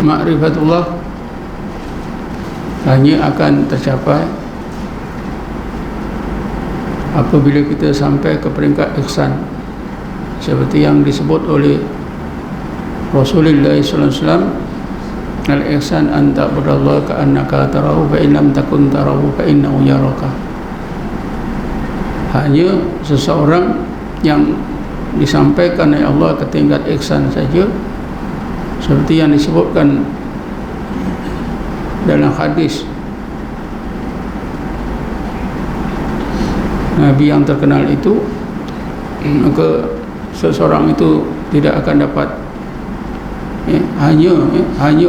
Ma'rifatullah hanya akan tercapai apabila kita sampai ke peringkat ihsan, seperti yang disebut oleh Rasulullah sallallahu alaihi wasallam, al-ihsan an ta'budallaha ka'annaka tarahu fa in lam takun tarahu fa innahu yaraka. Hanya seseorang yang disampaikan oleh Allah ke tingkat ihsan saja, seperti yang disebutkan dalam hadis Nabi yang terkenal itu, maka seseorang itu tidak akan dapat hanya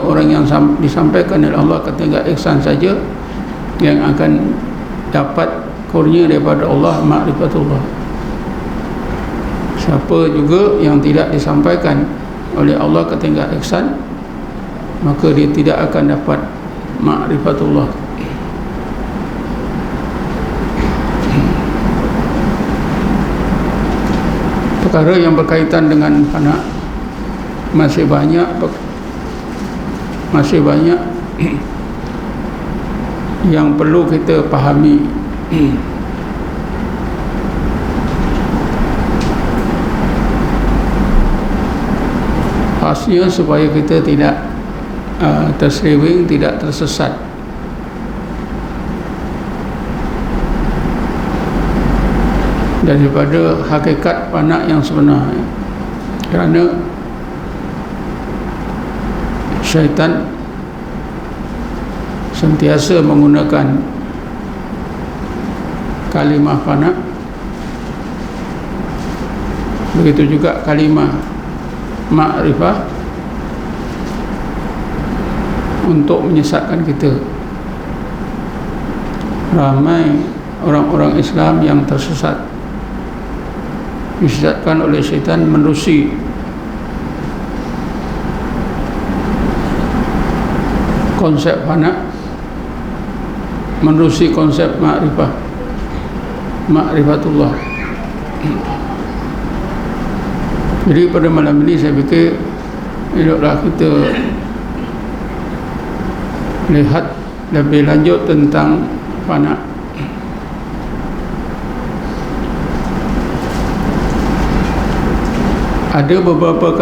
orang yang disampaikan oleh Allah ke tingkat ihsan saja yang akan dapat kurnia daripada Allah, ma'rifatullah. Siapa juga yang tidak disampaikan oleh Allah ke tingkat ihsan, maka dia tidak akan dapat ma'rifatullah. Perkara yang berkaitan dengan fana masih banyak yang perlu kita fahami. Khasnya supaya kita tidak terseliwing, tidak tersesat. Daripada hakikat fana yang sebenar. Kerana syaitan sentiasa menggunakan kalimah fana, begitu juga kalimah ma'rifah untuk menyesatkan kita. Ramai orang-orang Islam yang tersesat, disesatkan oleh syaitan menerusi konsep fana, menerusi konsep ma'rifatullah. Jadi pada malam ini saya fikir eloklah kita lihat lebih lanjut tentang fana. Ada beberapa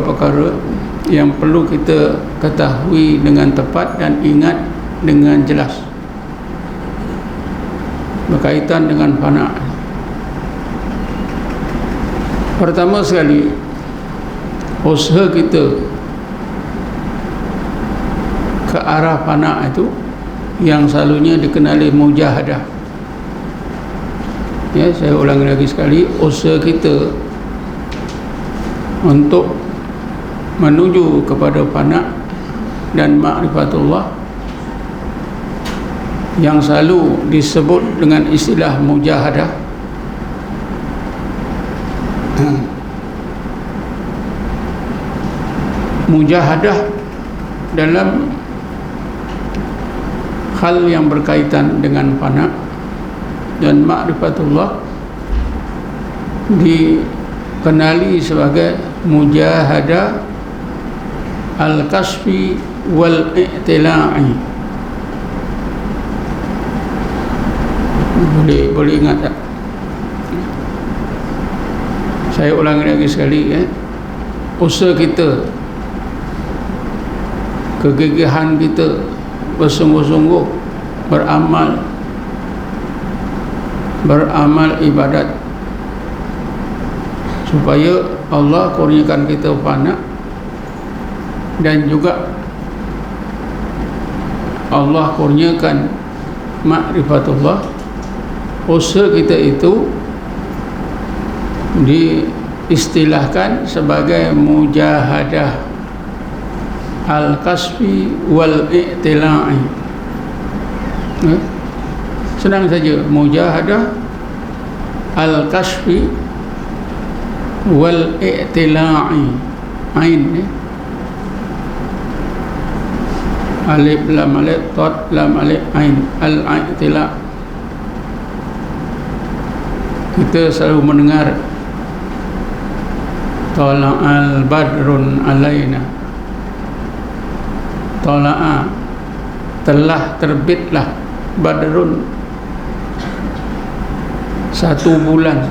perkara yang perlu kita ketahui dengan tepat dan ingat dengan jelas berkaitan dengan fana. Pertama sekali, usaha kita ke arah fana itu yang selalunya dikenali mujahadah. Ya, saya ulangi lagi sekali, usaha kita untuk menuju kepada fana dan ma'rifatullah yang selalu disebut dengan istilah mujahadah. Mujahadah dalam hal yang berkaitan dengan fana dan ma'rifatullah dikenali sebagai mujahadah al-kasfi wal-i'tila'i. Boleh ingat tak? Saya ulangi lagi sekali, usaha kita, kegigihan kita bersungguh-sungguh beramal ibadat supaya Allah kurniakan kita fana, dan juga Allah kurniakan ma'rifatullah. Usaha kita itu diistilahkan sebagai mujahadah al-kasfi wal-i'tila'i. Senang saja, mujahadah al-kasfi wal-i'tila'i. Ain alif lam alif tad lam alif ain, al-i'tila'. Kita selalu mendengar tala'al badrun alaina, Tala'a, telah terbitlah Badrun, 1 bulan,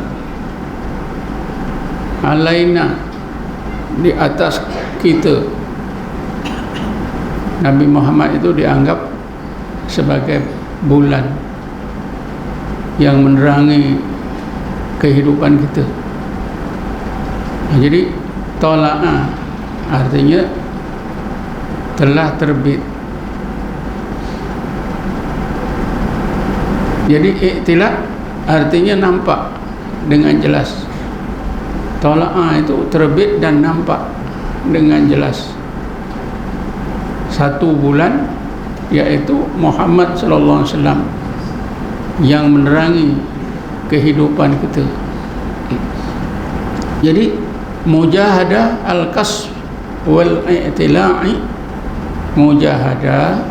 alaina, di atas kita. Nabi Muhammad itu dianggap sebagai bulan yang menerangi kehidupan kita. Jadi tala'a artinya telah terbit. Jadi i'tila artinya nampak dengan jelas. Tala'a itu terbit dan nampak dengan jelas. 1 bulan, yaitu Muhammad sallallahu alaihi wasallam yang menerangi kehidupan kita. Jadi mujahadah al-kasf wal i'tila'i, mujahadah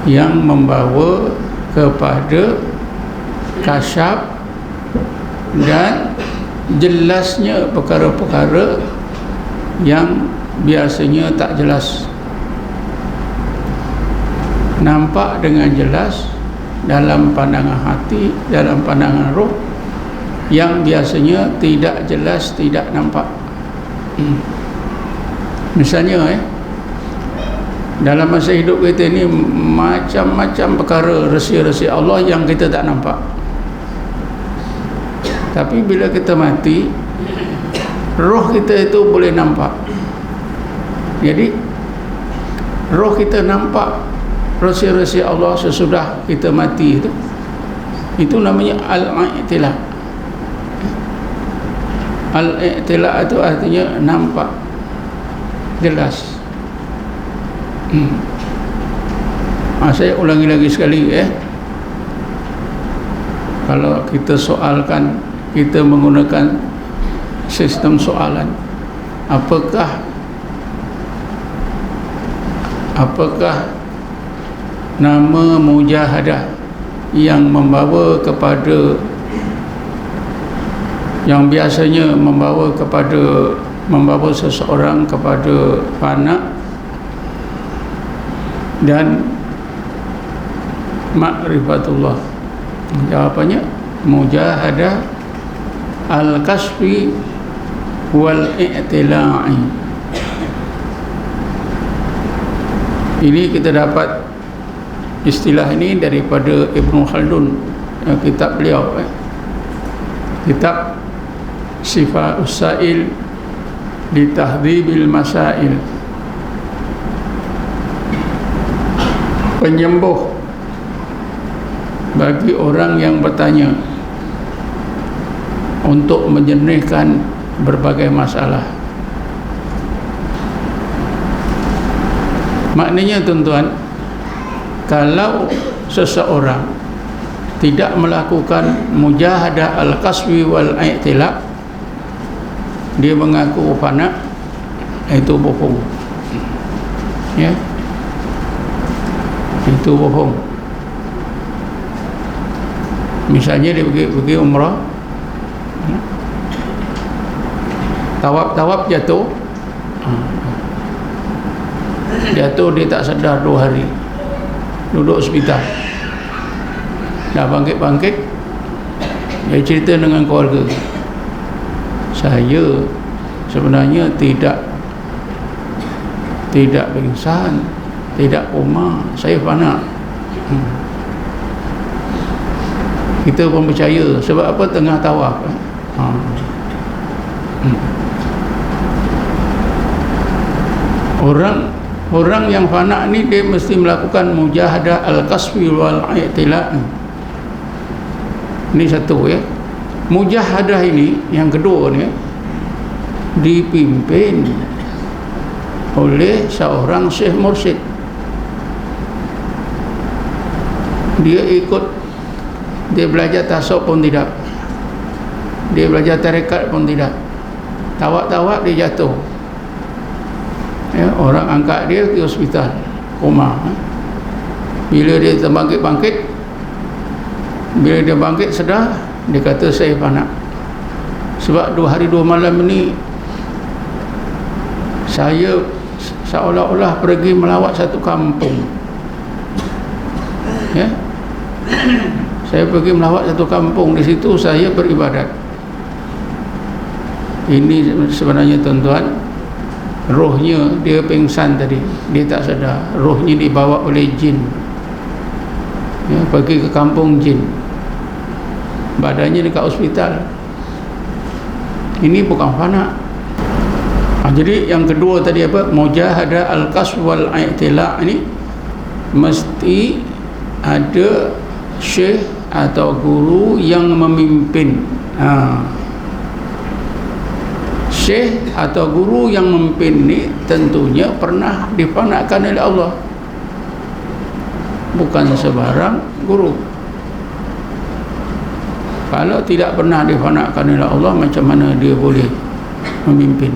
yang membawa kepada kasyaf dan jelasnya perkara-perkara yang biasanya tak jelas, nampak dengan jelas dalam pandangan hati, dalam pandangan roh, yang biasanya tidak jelas, tidak nampak. Misalnya dalam masa hidup kita ini macam-macam perkara rahsia-rahsia Allah yang kita tak nampak. Tapi bila kita mati, roh kita itu boleh nampak. Jadi roh kita nampak rahsia-rahsia Allah sesudah kita mati itu. Itu namanya al-i'tila. Al-i'tila itu artinya nampak jelas. Saya ulangi lagi sekali kalau kita soalkan, kita menggunakan sistem soalan, apakah nama mujahadah yang membawa kepada, yang biasanya membawa seseorang kepada fana dan ma'rifatullah? Jawapannya mujahadah al-kasfi wal i'tila'i. Ini kita dapat istilah ini daripada Ibnu Khaldun, kitab beliau, kitab Sifa'us Sa'il li Tahdhibil Masail, penyembuh bagi orang yang bertanya untuk menjernihkan berbagai masalah. Maknanya tuan-tuan, kalau seseorang tidak melakukan mujahadah al-kaswi wal i'tila, dia mengaku fana, itu bohong. Ya, itu bohong. Misalnya dia pergi umrah, tawaf jatuh, dia tak sedar 2 hari, duduk hospital. Dah bangkit, dia cerita dengan keluarga, saya sebenarnya tidak pingsan, tidak koma, saya fana. Kita pun percaya, sebab apa? Tengah tawaf. Orang yang fana ni dia mesti melakukan mujahadah al-kasfi wal i'tila. Ini satu Mujahadah ini yang kedua ni dipimpin oleh seorang syekh mursyid. Dia belajar tasawuf pun tidak, dia belajar tarekat pun tidak. Tawak dia jatuh, orang angkat dia ke hospital, koma. Bila dia terbangkit, bila dia bangkit sedar, dia kata saya fana. Sebab 2 hari 2 malam ini saya seolah-olah pergi melawat satu kampung. Ya, saya pergi melawat satu kampung, di situ saya beribadat. Ini sebenarnya tuan-tuan, rohnya dia pingsan tadi, dia tak sedar, rohnya dibawa oleh jin. Ya, pergi ke kampung jin, badannya dekat hospital. Ini bukan fana. Jadi yang kedua tadi apa? Mujahadah al-kasf wal i'tila', ini mesti ada syekh atau guru yang memimpin. Syekh atau guru yang memimpin ni tentunya pernah difanakan oleh Allah, bukan sebarang guru. Kalau tidak pernah difanakan oleh Allah, macam mana dia boleh memimpin?